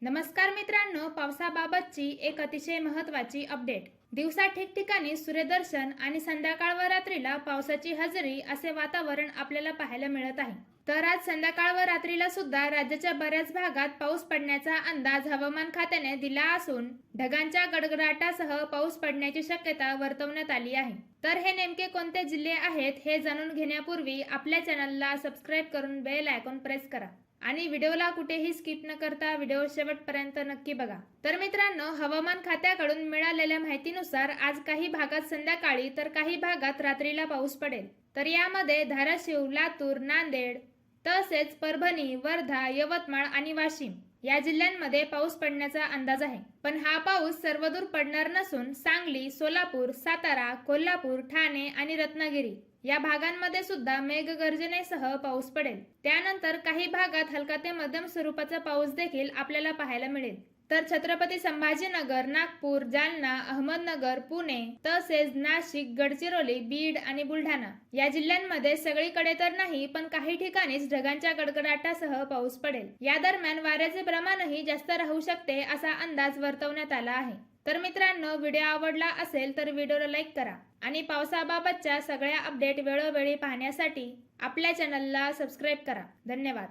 नमस्कार मित्रांनो, पावसाबाबतची एक अतिशय महत्त्वाची अपडेट। दिवसा ठिकठिकाणी सूर्यदर्शन आणि संध्याकाळ व रात्रीला पावसाची हजेरी असे वातावरण आपल्याला पाहायला मिळत आहे। तर आज संध्याकाळ व रात्रीला सुद्धा राज्याच्या बऱ्याच भागात पाऊस पडण्याचा अंदाज हवामान खात्याने दिला असून ढगांच्या गडगडाटासह पाऊस पडण्याची शक्यता वर्तवण्यात आली आहे। तर हे नेमके कोणते जिल्हे आहेत हे जाणून घेण्यापूर्वी आपल्या चॅनलला सबस्क्राइब करून बेल आयकॉन प्रेस करा आणि व्हिडिओला कुठेही स्किप न करता व्हिडिओ शेवटपर्यंत नक्की बघा। तर मित्रांनो, हवामान खात्याकडून मिळालेल्या माहितीनुसार आज काही भागात संध्याकाळी तर काही भागात रात्रीला पाऊस पडेल। तर यामध्ये धाराशिव, लातूर, नांदेड तसेच परभणी, वर्धा, यवतमाळ आणि वाशिम या जिल्ह्यांमध्ये पाऊस पडण्याचा अंदाज आहे। पण हा पाऊस सर्वदूर पडणार नसून सांगली, सोलापूर, सातारा, कोल्हापूर, ठाणे आणि रत्नागिरी या भागांमध्ये सुद्धा मेघगर्जनेसह पाऊस पडेल। त्यानंतर काही भागात हलका ते मध्यम स्वरूपाचा पाऊस देखील आपल्याला पाहायला मिळेल। तर छत्रपती संभाजीनगर, नागपूर, जालना, अहमदनगर, पुणे तसेच नाशिक, गडचिरोली, बीड आणि बुलढाणा या जिल्ह्यांमध्ये सगळीकडे तर नाही पण काही ठिकाणीच ढगांच्या गडगडाटासह पाऊस पडेल। या दरम्यान वाऱ्याचे प्रमाणही जास्त राहू शकते असा अंदाज वर्तवण्यात आला आहे। तर मित्रांनो, व्हिडिओ आवडला असेल तर व्हिडिओला लाईक करा आणि पावसाबाबतच्या सगळ्या अपडेट वेळोवेळी पाहण्यासाठी आपल्या चॅनलला सबस्क्राइब करा। धन्यवाद।